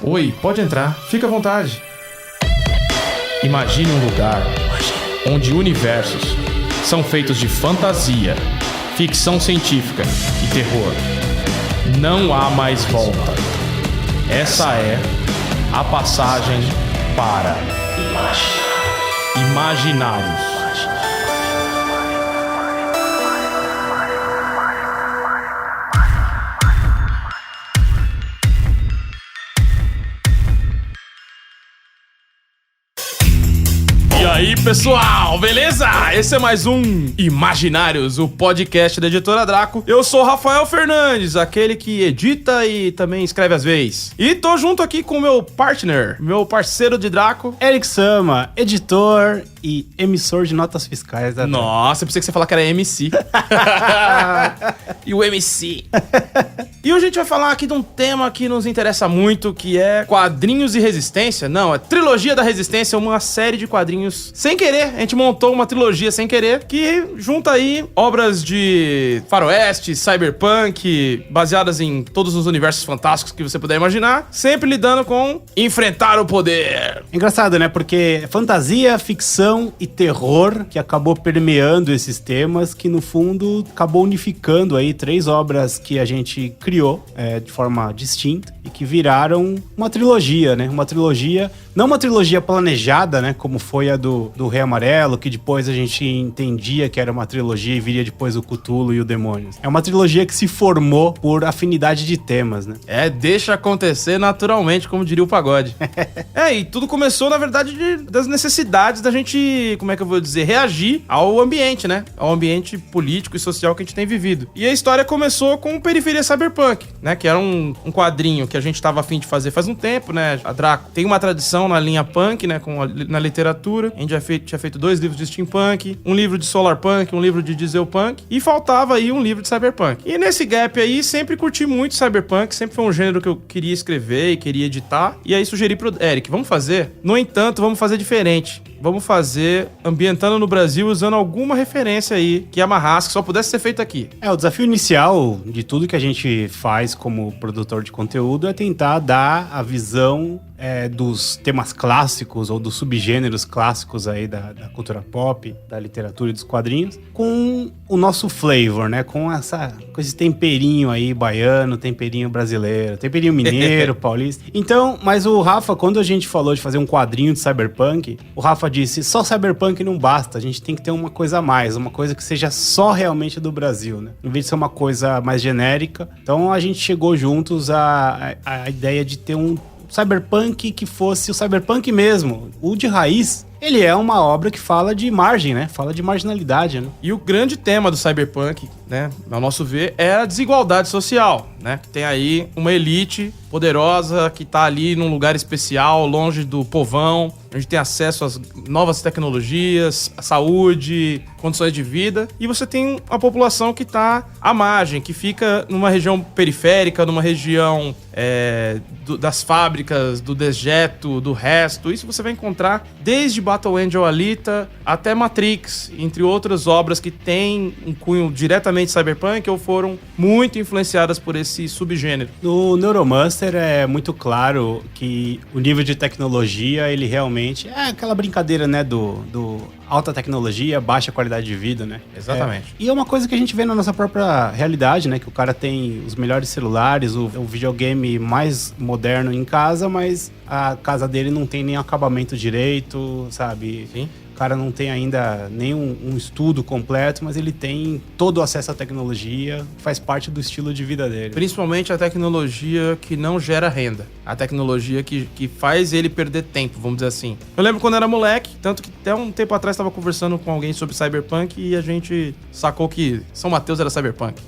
Oi, pode entrar, fica à vontade. Imagine um lugar onde universos são feitos de fantasia, ficção científica e terror. Não há mais volta. Essa é a passagem para Imaginários. E aí, pessoal, beleza? Esse é mais um Imaginários, o podcast da Editora Draco. Eu sou o Rafael Fernandes, aquele que edita e também escreve às vezes. E tô junto aqui com o meu partner, meu parceiro de Draco, Eric Sama, editor e emissor de notas fiscais da Draco. Nossa, eu pensei que você ia falar que era MC. E o MC. E hoje a gente vai falar aqui de um tema que nos interessa muito, que é quadrinhos e resistência. Não, é Trilogia da Resistência, uma série de quadrinhos sem querer. A gente montou uma trilogia sem querer, que junta aí obras de faroeste, cyberpunk, baseadas em todos os universos fantásticos que você puder imaginar, sempre lidando com enfrentar o poder. Engraçado, né? Porque é fantasia, ficção e terror que acabou permeando esses temas, que no fundo acabou unificando aí três obras que a gente criou de forma distinta e que viraram uma trilogia, né? Uma trilogia, não uma trilogia planejada, né? Como foi a do Rei Amarelo, que depois a gente entendia que era uma trilogia e viria depois o Cthulhu e o Demônios. É uma trilogia que se formou por afinidade de temas, né? Deixa acontecer naturalmente, como diria o pagode. E tudo começou, na verdade, das necessidades da gente, como é que eu vou dizer, reagir ao ambiente, né? Ao ambiente político e social que a gente tem vivido. E a história começou com Periferia Cyberpunk, né? Que era um quadrinho que a gente tava a fim de fazer faz um tempo, né? A Draco tem uma tradição na linha punk, né? Na literatura. A gente já tinha feito 2 livros de steampunk, um livro de solarpunk, um livro de dieselpunk, e faltava aí um livro de cyberpunk. E nesse gap aí, sempre curti muito cyberpunk, sempre foi um gênero que eu queria escrever e queria editar. E aí sugeri pro Eric, vamos fazer? No entanto, vamos fazer diferente. Vamos fazer ambientando no Brasil, usando alguma referência aí que amarrasse, que só pudesse ser feito aqui. O desafio inicial de tudo que a gente faz como produtor de conteúdo é tentar dar a visão dos temas clássicos ou dos subgêneros clássicos aí da cultura pop, da literatura e dos quadrinhos, com o nosso flavor, né? Com esse temperinho aí baiano, temperinho brasileiro, temperinho mineiro, paulista. Então, mas o Rafa, quando a gente falou de fazer um quadrinho de cyberpunk, o Rafa disse, só cyberpunk não basta, a gente tem que ter uma coisa a mais, uma coisa que seja só realmente do Brasil, né? Em vez de ser uma coisa mais genérica. Então a gente chegou juntos à ideia de ter um cyberpunk que fosse o cyberpunk mesmo, o de raiz. Ele é uma obra que fala de margem, né? Fala de marginalidade, né? E o grande tema do cyberpunk, né, ao nosso ver, é a desigualdade social, né? Que tem aí uma elite poderosa que tá ali num lugar especial, longe do povão, onde tem acesso às novas tecnologias, à saúde, condições de vida. E você tem a população que tá à margem, que fica numa região periférica, numa região das fábricas, do dejeto, do resto. Isso você vai encontrar desde Battle Angel Alita até Matrix, entre outras obras que têm um cunho diretamente cyberpunk ou foram muito influenciadas por esse subgênero. No Neuromancer é muito claro que o nível de tecnologia, ele realmente é aquela brincadeira, né, do alta tecnologia, baixa qualidade de vida, né? Exatamente. E é uma coisa que a gente vê na nossa própria realidade, né? Que o cara tem os melhores celulares, o videogame mais moderno em casa, mas a casa dele não tem nem acabamento direito, sabe? Sim. O cara não tem ainda nenhum estudo completo, mas ele tem todo o acesso à tecnologia, faz parte do estilo de vida dele. Principalmente a tecnologia que não gera renda. A tecnologia que faz ele perder tempo, vamos dizer assim. Eu lembro quando era moleque, tanto que até um tempo atrás estava conversando com alguém sobre cyberpunk e a gente sacou que São Mateus era cyberpunk.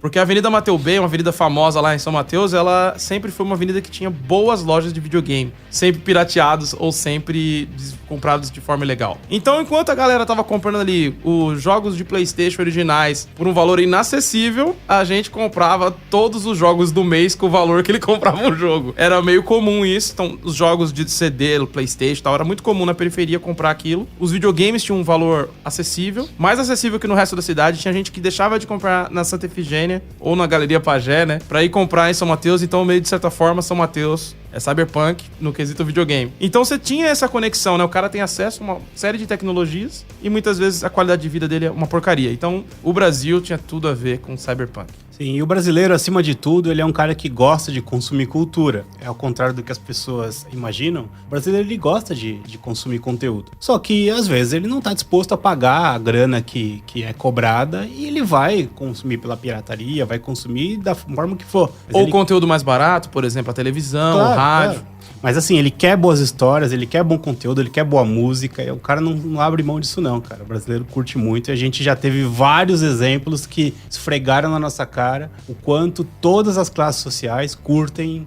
Porque a Avenida Mateu B, uma avenida famosa lá em São Mateus, ela sempre foi uma avenida que tinha boas lojas de videogame. Sempre pirateados ou sempre comprados de forma ilegal. Então, enquanto a galera tava comprando ali os jogos de PlayStation originais por um valor inacessível, a gente comprava todos os jogos do mês com o valor que ele comprava um jogo. Era meio comum isso. Então, os jogos de CD, PlayStation e tal, era muito comum na periferia comprar aquilo. Os videogames tinham um valor acessível, mais acessível que no resto da cidade. Tinha gente que deixava de comprar na Santa Efigênia ou na Galeria Pajé, né, pra ir comprar em São Mateus. Então, meio de certa forma, São Mateus é cyberpunk no quesito videogame. Então você tinha essa conexão, né? O cara tem acesso a uma série de tecnologias e muitas vezes a qualidade de vida dele é uma porcaria. Então o Brasil tinha tudo a ver com cyberpunk. Sim, e o brasileiro, acima de tudo, ele é um cara que gosta de consumir cultura. É ao contrário do que as pessoas imaginam. O brasileiro, ele gosta de consumir conteúdo. Só que, às vezes, ele não tá disposto a pagar a grana que é cobrada e ele vai consumir pela pirataria, vai consumir da forma que for. Mas Ou ele... conteúdo mais barato, por exemplo, a televisão, o rádio. Claro. Mas assim, ele quer boas histórias, ele quer bom conteúdo, ele quer boa música. E o cara não abre mão disso não, cara. O brasileiro curte muito e a gente já teve vários exemplos que esfregaram na nossa cara o quanto todas as classes sociais curtem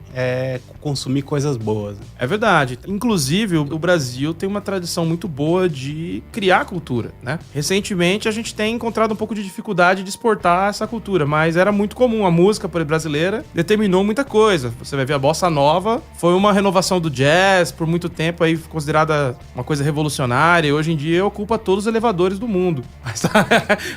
consumir coisas boas. É verdade. Inclusive, o Brasil tem uma tradição muito boa de criar cultura, né? Recentemente, a gente tem encontrado um pouco de dificuldade de exportar essa cultura, mas era muito comum. A música brasileira determinou muita coisa. Você vai ver a bossa nova, foi uma renovação do jazz, por muito tempo aí considerada uma coisa revolucionária, e hoje em dia ocupa todos os elevadores do mundo.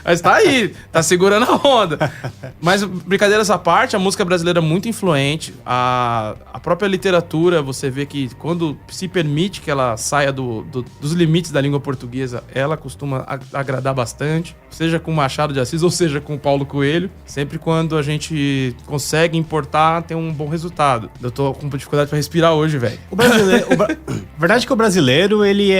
Mas tá aí, tá segurando a onda. Mas, brincadeiras à parte, a música brasileira é muito influente. A própria literatura, você vê que quando se permite que ela saia dos limites da língua portuguesa, ela costuma agradar bastante, seja com Machado de Assis ou seja com Paulo Coelho. Sempre quando a gente consegue importar, tem um bom resultado. Eu tô com dificuldade pra respirar hoje, velho. O brasileiro, a verdade é que o brasileiro, ele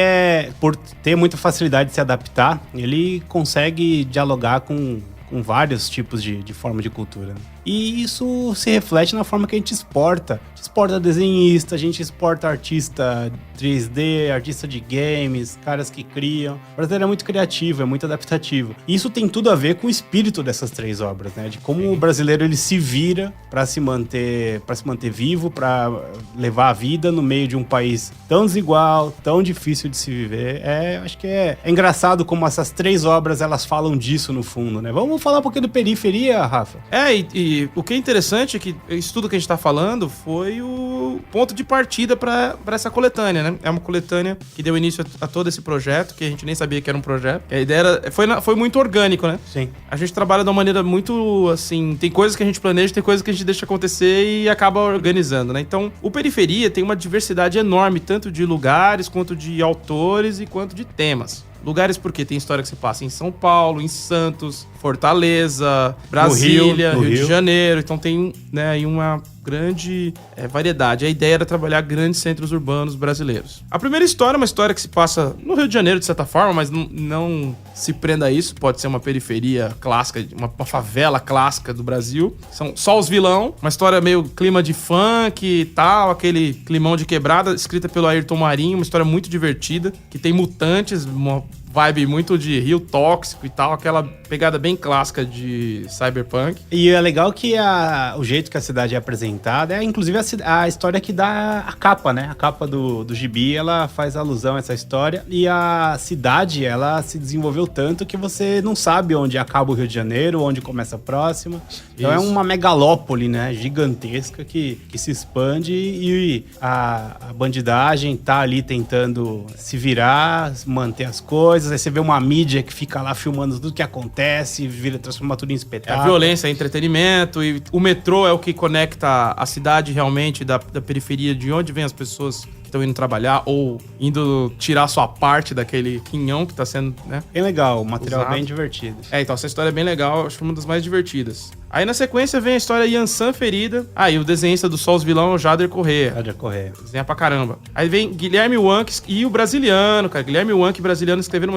por ter muita facilidade de se adaptar, ele consegue dialogar com vários tipos de forma de cultura. E isso se reflete na forma que a gente exporta. A gente exporta desenhista, a gente exporta artista 3D, artista de games, caras que criam. O brasileiro é muito criativo, é muito adaptativo. E isso tem tudo a ver com o espírito dessas três obras, né? De como o brasileiro ele se vira para se manter vivo, para levar a vida no meio de um país tão desigual, tão difícil de se viver. Acho que é engraçado como essas três obras elas falam disso no fundo, né? Vamos falar um pouquinho do Periferia, Rafa? E o que é interessante é que isso tudo que a gente tá falando foi o ponto de partida para essa coletânea, né? É uma coletânea que deu início a todo esse projeto, que a gente nem sabia que era um projeto. A ideia foi muito orgânico, né? Sim. A gente trabalha de uma maneira muito, assim, tem coisas que a gente planeja, tem coisas que a gente deixa acontecer e acaba organizando, né? Então, o Periferia tem uma diversidade enorme, tanto de lugares, quanto de autores e quanto de temas. Lugares porque tem história que se passa em São Paulo, em Santos, Fortaleza, Brasília, Rio de Janeiro. Então tem, né, aí uma grande variedade. A ideia era trabalhar grandes centros urbanos brasileiros. A primeira história é uma história que se passa no Rio de Janeiro, de certa forma, mas não se prenda a isso. Pode ser uma periferia clássica, uma favela clássica do Brasil. São só os vilão, uma história meio clima de funk e tal, aquele climão de quebrada, escrita pelo Ayrton Marinho, uma história muito divertida, que tem mutantes, uma vibe muito de Rio Tóxico e tal, aquela pegada bem clássica de cyberpunk. E é legal que o jeito que a cidade é apresentada é inclusive a história que dá a capa, né? A capa do gibi, ela faz alusão a essa história e a cidade, ela se desenvolveu tanto que você não sabe onde acaba o Rio de Janeiro, onde começa a próxima. Então é uma megalópole, né? Gigantesca que se expande e a bandidagem tá ali tentando se virar, manter as coisas. Aí você vê uma mídia que fica lá filmando tudo que acontece, transforma tudo em espetáculo. A violência, entretenimento, e o metrô é o que conecta a cidade realmente da periferia, de onde vêm as pessoas que estão indo trabalhar ou indo tirar sua parte daquele quinhão que está sendo, né? Bem legal, o material usado. Bem divertido. Então essa história é bem legal, acho que uma das mais divertidas. Aí na sequência vem a história Yansan Ferida. E o desenhista do Sol os Vilão é o Jader Corrêa. Desenha pra caramba. Aí vem Guilherme Wanck e o brasiliano, cara. Guilherme Wanck e brasiliano escreveram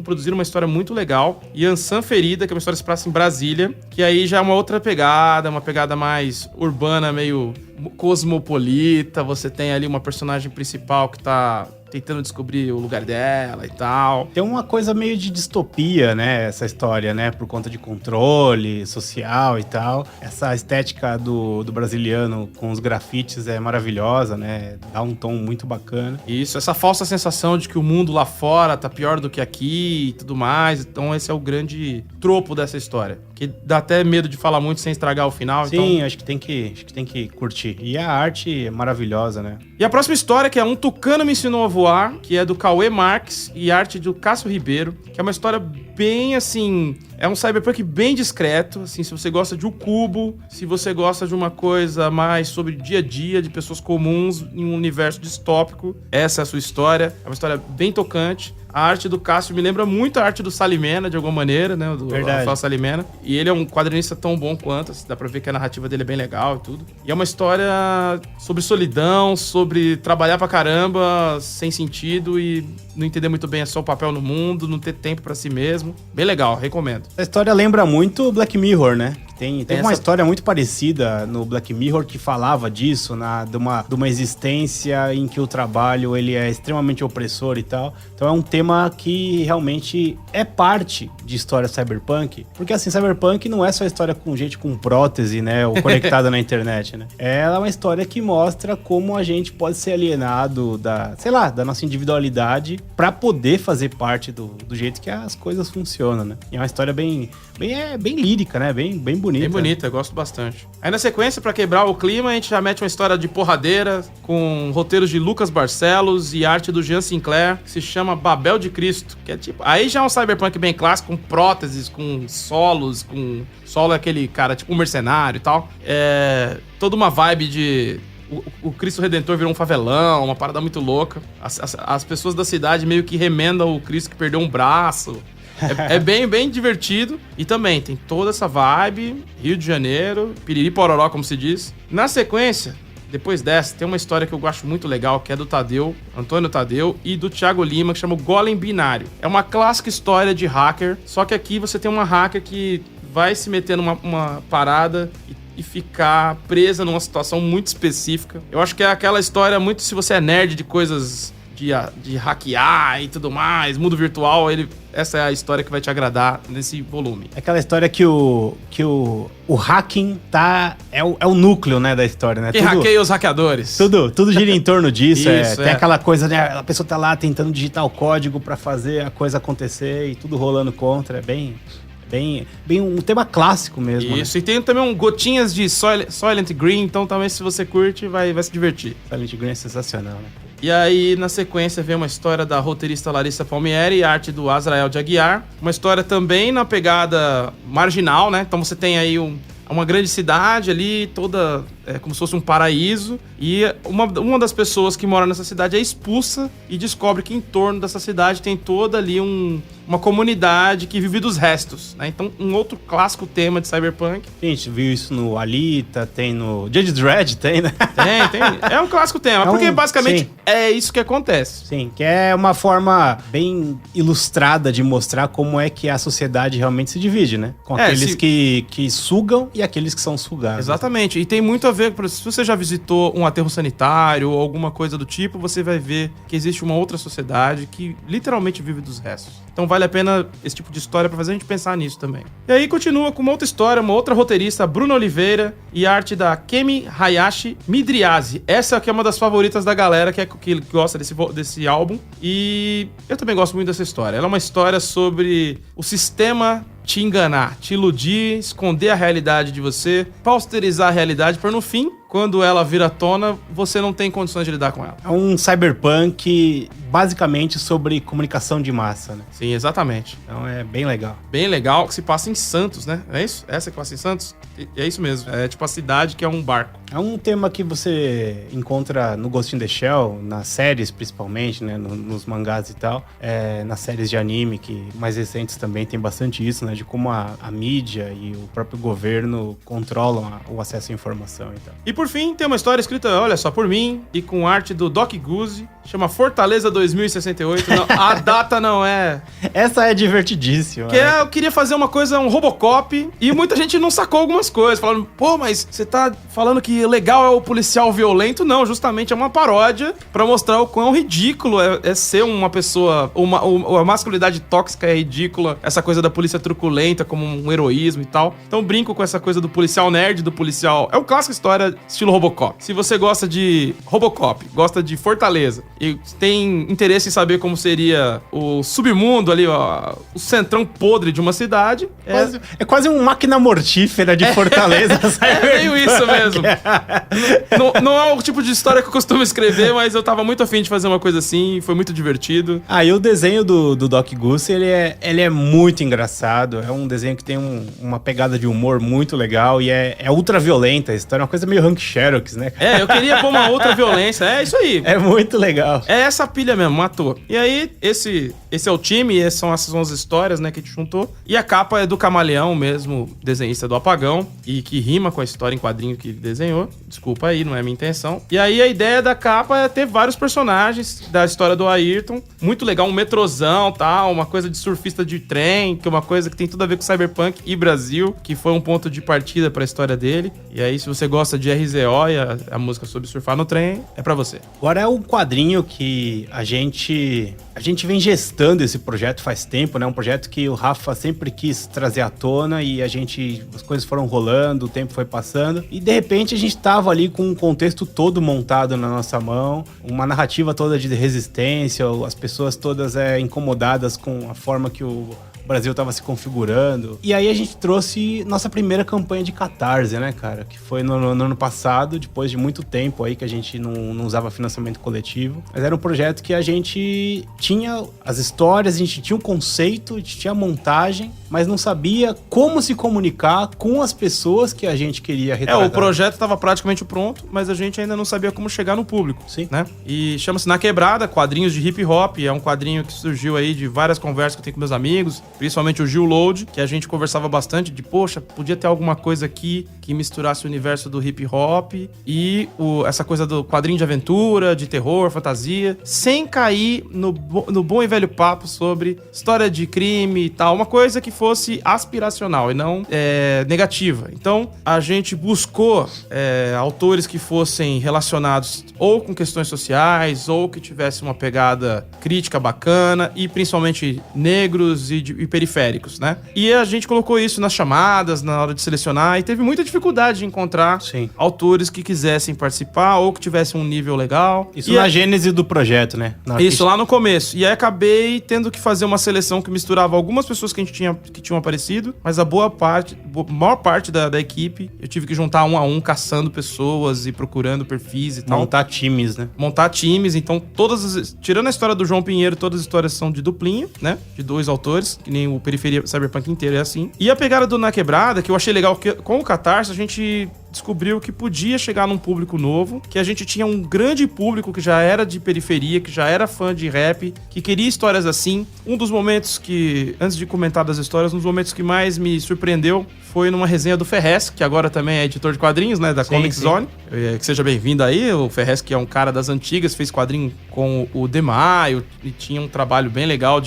produziram uma história muito legal. Yansan Ferida, que é uma história que se passa em Brasília, que aí já é uma outra pegada, uma pegada mais urbana, meio cosmopolita. Você tem ali uma personagem principal que tá tentando descobrir o lugar dela e tal. Tem uma coisa meio de distopia, né? Essa história, né? Por conta de controle social e tal. Essa estética do brasiliano com os grafites é maravilhosa, né? Dá um tom muito bacana. Isso, essa falsa sensação de que o mundo lá fora tá pior do que aqui e tudo mais. Então esse é o grande tropo dessa história. Que dá até medo de falar muito sem estragar o final. Sim, então... acho que tem que curtir. E a arte é maravilhosa, né? E a próxima história, que é Um Tucano Me Ensinou a Voar, que é do Cauê Marques e arte do Cássio Ribeiro, que é uma história bem, assim... É um cyberpunk bem discreto, assim, se você gosta de um cubo, se você gosta de uma coisa mais sobre dia a dia, de pessoas comuns em um universo distópico, essa é a sua história. É uma história bem tocante. A arte do Cássio me lembra muito a arte do Salimena, de alguma maneira, né? Do Rafael Salimena. E ele é um quadrinista tão bom quanto, assim, dá pra ver que a narrativa dele é bem legal e tudo. E é uma história sobre solidão, sobre trabalhar pra caramba, sem sentido e não entender muito bem só o papel no mundo, não ter tempo pra si mesmo. Bem legal, recomendo. A história lembra muito Black Mirror, né? Tem uma história muito parecida no Black Mirror que falava disso, de uma existência em que o trabalho ele é extremamente opressor e tal. Então é um tema que realmente é parte de história cyberpunk. Porque assim, cyberpunk não é só história com gente com prótese, né? Ou conectada na internet, né? Ela é uma história que mostra como a gente pode ser alienado da nossa individualidade pra poder fazer parte do jeito que as coisas funcionam, né? E é uma história bem lírica, né? Bem bonita. Bem bonita, eu gosto bastante. Aí na sequência, pra quebrar o clima, a gente já mete uma história de porradeira com roteiros de Lucas Barcelos e arte do Jean Sinclair, que se chama Babel de Cristo, que é tipo... Aí já é um cyberpunk bem clássico, com próteses, com solos, com... Solo é aquele cara, tipo um mercenário e tal. É... Toda uma vibe de... O Cristo Redentor virou um favelão, uma parada muito louca. As pessoas da cidade meio que remendam o Cristo que perdeu um braço. É bem divertido. E também tem toda essa vibe, Rio de Janeiro, piriri pororó, como se diz. Na sequência, depois dessa, tem uma história que eu acho muito legal, que é do Tadeu, Antônio Tadeu, e do Thiago Lima, que chama Golem Binário. É uma clássica história de hacker, só que aqui você tem uma hacker que vai se meter numa parada e ficar presa numa situação muito específica. Eu acho que é aquela história muito, se você é nerd de coisas de hackear e tudo mais, mundo virtual, essa é a história que vai te agradar nesse volume. É aquela história que o hacking é o núcleo, né, da história, né? Quem hackeia os hackeadores. Tudo gira em torno disso. Isso, tem aquela coisa, né? A pessoa tá lá tentando digitar o código pra fazer a coisa acontecer e tudo rolando contra. É bem um tema clássico mesmo. Isso, né? E tem também gotinhas de Soylent Green, então também se você curte, vai se divertir. Soylent Green é sensacional, né? E aí, na sequência, vem uma história da roteirista Larissa Palmieri e arte do Azrael de Aguiar. Uma história também na pegada marginal, né? Então você tem aí uma grande cidade ali, toda como se fosse um paraíso. E uma das pessoas que mora nessa cidade é expulsa e descobre que em torno dessa cidade tem toda ali uma comunidade que vive dos restos, né? Então, um outro clássico tema de cyberpunk. A gente viu isso no Alita, tem no Judge Dredd, tem, né? Tem. É um clássico tema, porque basicamente é isso que acontece. Sim, que é uma forma bem ilustrada de mostrar como é que a sociedade realmente se divide, né? Com aqueles que sugam e aqueles que são sugados. Exatamente. E tem muito a ver, se você já visitou um aterro sanitário ou alguma coisa do tipo, você vai ver que existe uma outra sociedade que literalmente vive dos restos. Então vale a pena esse tipo de história pra fazer a gente pensar nisso também. E aí continua com uma outra história, uma outra roteirista, Bruna Oliveira, e arte da Kemi Hayashi Midriase. Essa aqui é uma das favoritas da galera que gosta desse álbum. E eu também gosto muito dessa história. Ela é uma história sobre o sistema te enganar, te iludir, esconder a realidade de você, pausterizar a realidade para no fim, quando ela vira à tona, você não tem condições de lidar com ela. É um cyberpunk basicamente sobre comunicação de massa, né? Sim, exatamente. Então é bem legal. Bem legal, que se passa em Santos, né? É isso? Essa que passa em Santos? É isso mesmo. É tipo a cidade que é um barco. É um tema que você encontra no Ghost in the Shell, nas séries principalmente, né? Nos mangás e tal. Nas séries de anime, que mais recentes também tem bastante isso, né? De como a mídia e o próprio governo controlam o acesso à informação e tal. E por fim, tem uma história escrita, olha só, por mim, e com arte do Doc Guzzi, chama Fortaleza 2068. Não, a data não é... Essa é divertidíssima. Eu queria fazer uma coisa, um Robocop, e muita gente não sacou algumas coisas, falando, pô, mas você tá falando que legal é o policial violento? Não, justamente é uma paródia pra mostrar o quão ridículo é ser uma pessoa, a masculinidade tóxica é ridícula, essa coisa da polícia truculenta como um heroísmo e tal. Então brinco com essa coisa do policial nerd, do policial... É uma clássica história estilo Robocop. Se você gosta de Robocop, gosta de Fortaleza e tem interesse em saber como seria o submundo ali, ó, o centrão podre de uma cidade. É quase uma máquina mortífera de Fortaleza. É meio isso mesmo. Não é o tipo de história que eu costumo escrever, mas eu tava muito afim de fazer uma coisa assim, foi muito divertido. E o desenho do Doc Goose, ele é muito engraçado. É um desenho que tem uma pegada de humor muito legal e é ultra violenta a história. É uma coisa meio Hank Xerox, né? Eu queria pôr uma outra violência. É isso aí. É muito legal. É essa pilha mesmo, matou. E aí, esse é o time, essas são as histórias, né, que a gente juntou. E a capa é do Camaleão mesmo, desenhista do Apagão, e que rima com a história em quadrinho que ele desenhou. Desculpa aí, não é minha intenção. E aí, a ideia da capa é ter vários personagens da história do Ayrton. Muito legal, um metrozão, tal, uma coisa de surfista de trem, que é uma coisa que tem tudo a ver com Cyberpunk e Brasil, que foi um ponto de partida pra história dele. E aí, se você gosta de RZO e a música sobre surfar no trem, é pra você. Agora é um quadrinho que a gente vem gestando esse projeto faz tempo, né? Um projeto que o Rafa sempre quis trazer à tona e as coisas foram rolando, o tempo foi passando e de repente a gente tava ali com um contexto todo montado na nossa mão, uma narrativa toda de resistência, as pessoas todas incomodadas com a forma que o Brasil tava se configurando. E aí a gente trouxe nossa primeira campanha de Catarse, né, cara? Que foi no ano passado, depois de muito tempo aí que a gente não usava financiamento coletivo. Mas era um projeto que a gente tinha as histórias, a gente tinha um conceito, a gente tinha a montagem, mas não sabia como se comunicar com as pessoas que a gente queria retratar. O projeto estava praticamente pronto, mas a gente ainda não sabia como chegar no público. Sim. Né? E chama-se Na Quebrada, quadrinhos de hip hop. É um quadrinho que surgiu aí de várias conversas que eu tenho com meus amigos, principalmente o Gil Load, que a gente conversava bastante de, poxa, podia ter alguma coisa aqui que misturasse o universo do hip hop e essa coisa do quadrinho de aventura, de terror, fantasia, sem cair no bom e velho papo sobre história de crime e tal, uma coisa que fosse aspiracional e não negativa. Então, a gente buscou autores que fossem relacionados ou com questões sociais ou que tivessem uma pegada crítica bacana e principalmente negros e periféricos, né? E a gente colocou isso nas chamadas, na hora de selecionar, e teve muita dificuldade de encontrar autores que quisessem participar ou que tivessem um nível legal. Isso na gênese do projeto, né? Isso, lá no começo. E aí acabei tendo que fazer uma seleção que misturava algumas pessoas que tinham aparecido, mas a maior parte da equipe, eu tive que juntar um a um, caçando pessoas e procurando perfis e tal. Montar times, né? Montar times, então tirando a história do João Pinheiro, todas as histórias são de duplinha, né? De 2 autores, que nem o Periferia Cyberpunk inteiro é assim. E a pegada do Na Quebrada, que eu achei legal, que com o Catarse a gente descobriu que podia chegar num público novo, que a gente tinha um grande público que já era de periferia, que já era fã de rap, que queria histórias assim. Um dos momentos que, antes de comentar das histórias, um dos momentos que mais me surpreendeu foi numa resenha do Ferrez, que agora também é editor de quadrinhos, né, da Comic Zone. Que seja bem-vindo aí, o Ferrez, que é um cara das antigas, fez quadrinho com o Demaio e tinha um trabalho bem legal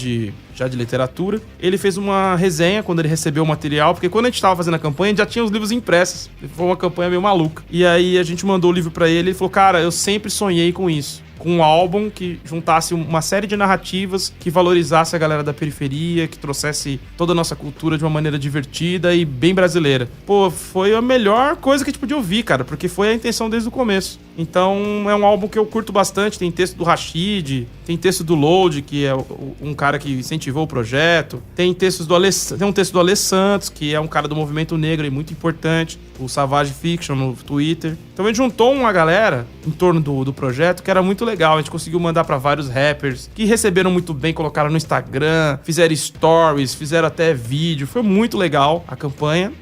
já de literatura. Ele fez uma resenha quando ele recebeu o material, porque quando a gente tava fazendo a campanha, já tinha os livros impressos. Foi uma campanha meio maluca. E aí a gente mandou o livro pra ele e ele falou, cara, eu sempre sonhei com isso. Com um álbum que juntasse uma série de narrativas que valorizasse a galera da periferia, que trouxesse toda a nossa cultura de uma maneira divertida e bem brasileira. Pô, foi a melhor coisa que a gente podia ouvir, cara, porque foi a intenção desde o começo. Então, é um álbum que eu curto bastante. Tem texto do Rashid, tem texto do Load, que é um cara que incentivou o projeto. Tem um texto do Alê Santos, que é um cara do movimento negro e muito importante. O Savage Fiction no Twitter. Então, a gente juntou uma galera em torno do projeto que era muito legal. A gente conseguiu mandar pra vários rappers que receberam muito bem, colocaram no Instagram, fizeram stories, fizeram até vídeo. Foi muito legal a campanha.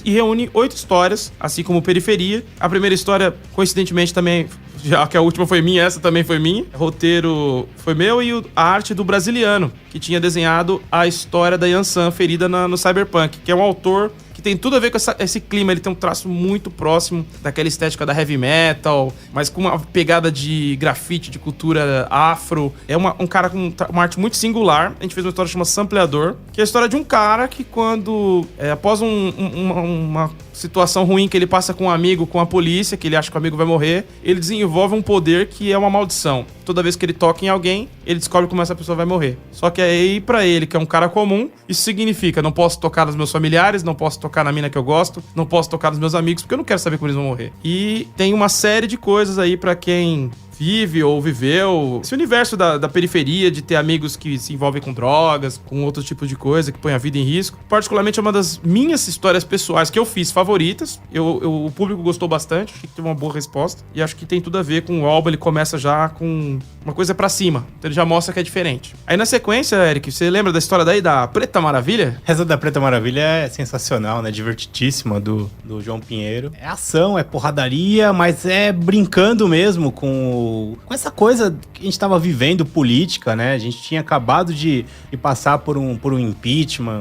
E reúne 8 histórias, assim como Periferia. A primeira história, coincidentemente, também, já que a última foi minha, essa também foi minha. O roteiro foi meu e a arte do Brasiliano, que tinha desenhado a história da Yansan ferida no Cyberpunk, que é um autor que tem tudo a ver com esse clima. Ele tem um traço muito próximo daquela estética da heavy metal, mas com uma pegada de grafite, de cultura afro. É um cara com uma arte muito singular. A gente fez uma história chamada Sampleador, que é a história de um cara que quando, após uma situação ruim que ele passa com um amigo, com a polícia, que ele acha que o amigo vai morrer, ele desenvolve um poder que é uma maldição. Toda vez que ele toca em alguém, ele descobre como essa pessoa vai morrer. Só que aí, pra ele, que é um cara comum, isso significa, não posso tocar nos meus familiares, não posso tocar na mina que eu gosto, não posso tocar nos meus amigos, porque eu não quero saber como eles vão morrer. E tem uma série de coisas aí pra quem vive ou viveu. Esse universo da periferia, de ter amigos que se envolvem com drogas, com outros tipos de coisa, que põe a vida em risco. Particularmente é uma das minhas histórias pessoais que eu fiz favoritas. O público gostou bastante, acho que teve uma boa resposta. E acho que tem tudo a ver com o álbum, ele começa já com uma coisa pra cima. Então ele já mostra que é diferente. Aí na sequência, Eric, você lembra da história daí da Preta Maravilha? Essa da Preta Maravilha é sensacional, né? Divertidíssima do João Pinheiro. É ação, é porradaria, mas é brincando mesmo com essa coisa que a gente tava vivendo política, né? A gente tinha acabado de passar por um impeachment,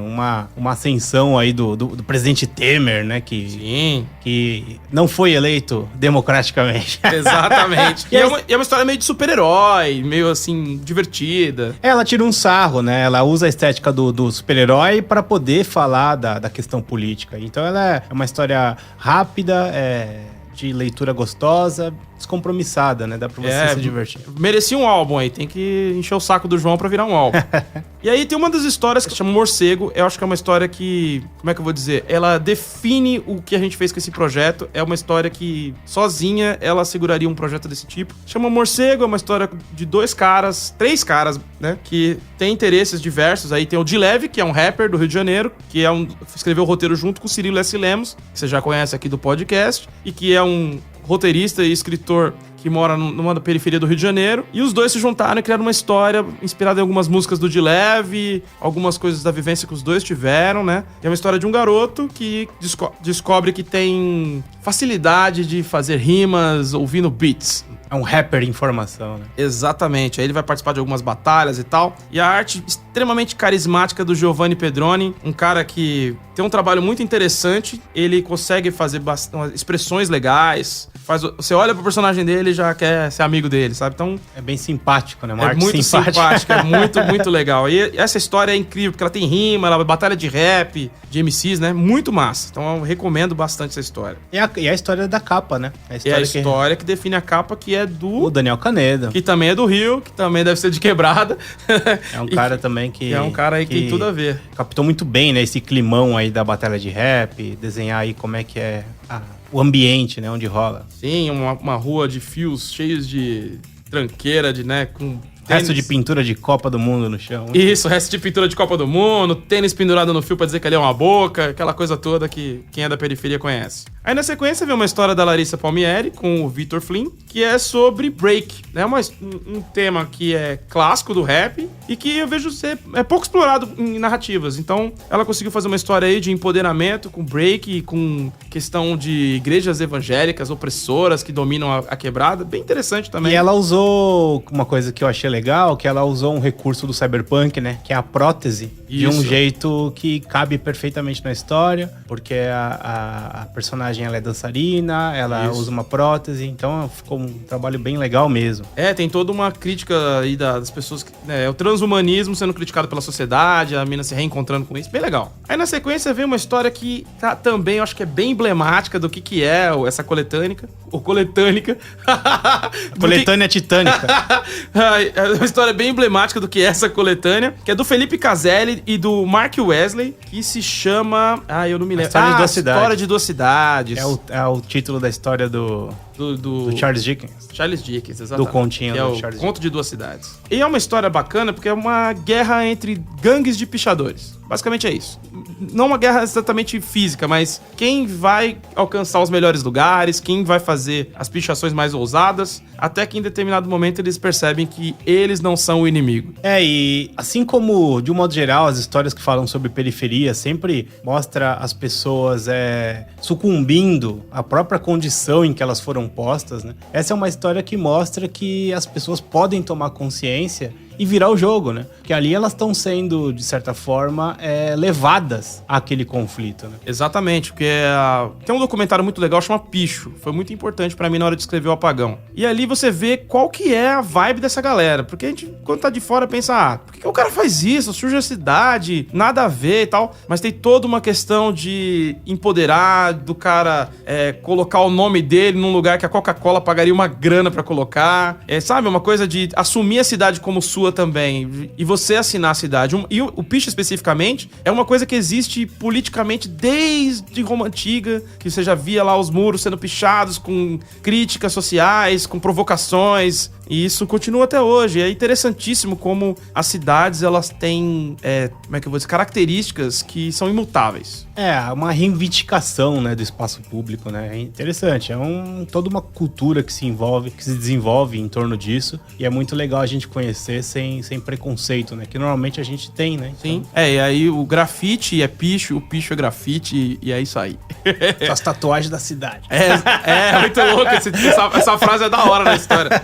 uma ascensão aí do presidente Temer, né? Sim. Que não foi eleito democraticamente. Exatamente. E é uma história meio de super-herói, meio assim, divertida. Ela tira um sarro, né? Ela usa a estética do super-herói para poder falar da questão política. Então ela é uma história rápida, de leitura gostosa, descompromissada, né? Dá pra você se divertir. Merecia um álbum aí, tem que encher o saco do João pra virar um álbum. E aí tem uma das histórias que chama Morcego, eu acho que é uma história que, como é que eu vou dizer? Ela define o que a gente fez com esse projeto, é uma história que, sozinha, ela seguraria um projeto desse tipo. Chama Morcego, é uma história de três caras, né? Que tem interesses diversos, aí tem o D-Leve, que é um rapper do Rio de Janeiro, que escreveu o roteiro junto com o Cirilo S. Lemos, que você já conhece aqui do podcast, e que é um roteirista e escritor que mora numa periferia do Rio de Janeiro. E os dois se juntaram e criaram uma história inspirada em algumas músicas do D-Leve, algumas coisas da vivência que os dois tiveram, né? É uma história de um garoto que descobre que tem facilidade de fazer rimas ouvindo beats. É um rapper em formação, né? Exatamente. Aí ele vai participar de algumas batalhas e tal. E a arte extremamente carismática do Giovanni Pedroni, um cara que tem um trabalho muito interessante. Ele consegue fazer expressões legais. Você olha pro personagem dele e já quer ser amigo dele, sabe? Então... É bem simpático, né? Uma arte muito simpática, é muito, muito legal. E essa história é incrível, porque ela tem rima, ela batalha de rap, de MCs, né? Muito massa. Então eu recomendo bastante essa história. E a história da capa, né? A história que define a capa, que é do... O Daniel Canedo. Que também é do Rio, que também deve ser de Quebrada. É um cara também que... É um cara aí que tem tudo a ver. Captou muito bem, né? Esse climão aí da batalha de rap, desenhar aí como é que é o ambiente, né? Onde rola. Sim, uma rua de fios cheios de tranqueira, né? Com resto de pintura de Copa do Mundo no chão. Isso, resto de pintura de Copa do Mundo, tênis pendurado no fio pra dizer que ali é uma boca, aquela coisa toda que quem é da periferia conhece. Aí na sequência vem uma história da Larissa Palmieri com o Vitor Flynn, que é sobre break, né? Um tema que é clássico do rap e que eu vejo ser pouco explorado em narrativas. Então ela conseguiu fazer uma história aí de empoderamento com break e com questão de igrejas evangélicas opressoras que dominam a quebrada. Bem interessante também. E ela usou uma coisa que eu achei legal, que ela usou um recurso do cyberpunk, né? Que é a prótese. Isso. De um jeito que cabe perfeitamente na história, porque a personagem ela é dançarina, ela usa uma prótese, então ficou um trabalho bem legal mesmo. Tem toda uma crítica aí das pessoas, né, o transhumanismo sendo criticado pela sociedade, a mina se reencontrando com isso, bem legal. Aí na sequência vem uma história que também eu acho que é bem emblemática do que é essa coletânica, ou coletânica. Coletânea titânica. É uma história bem emblemática do que é essa coletânea, que é do Felipe Caselli e do Mark Wesley, que se chama... eu não me lembro. História de Duas Cidades. É o título da história do Charles Dickens. Charles Dickens, exatamente. Do continho do Charles Conto de Duas Cidades. E é uma história bacana porque é uma guerra entre gangues de pichadores. Basicamente é isso. Não uma guerra exatamente física, mas quem vai alcançar os melhores lugares, quem vai fazer as pichações mais ousadas, até que em determinado momento eles percebem que eles não são o inimigo. E assim como, de um modo geral, as histórias que falam sobre periferia sempre mostra as pessoas sucumbindo à própria condição em que elas foram postas, né? Essa é uma história que mostra que as pessoas podem tomar consciência e virar o jogo, né? Porque ali elas estão sendo, de certa forma, levadas àquele conflito, né? Exatamente, porque tem um documentário muito legal, chama Picho. Foi muito importante pra mim na hora de escrever o Apagão. E ali você vê qual que é a vibe dessa galera. Porque a gente, quando tá de fora, pensa, por que o cara faz isso? Surge a cidade, nada a ver e tal. Mas tem toda uma questão de empoderar, do cara colocar o nome dele num lugar que a Coca-Cola pagaria uma grana pra colocar. Sabe, uma coisa de assumir a cidade como sua sua também, e você assinar a cidade. E o picho, especificamente, é uma coisa que existe politicamente desde Roma Antiga, que você já via lá os muros sendo pichados com críticas sociais, com provocações, e isso continua até hoje. É interessantíssimo como as cidades, elas têm, como é que eu vou dizer, características que são imutáveis. É, uma reivindicação, né, do espaço público, né? É interessante, toda uma cultura que se desenvolve em torno disso, e é muito legal a gente conhecer sem preconceito, né? Que normalmente a gente tem, né? Então... Sim. E aí o grafite é picho, o picho é grafite, e é isso aí. As tatuagens da cidade. É muito louco, essa frase é da hora na história.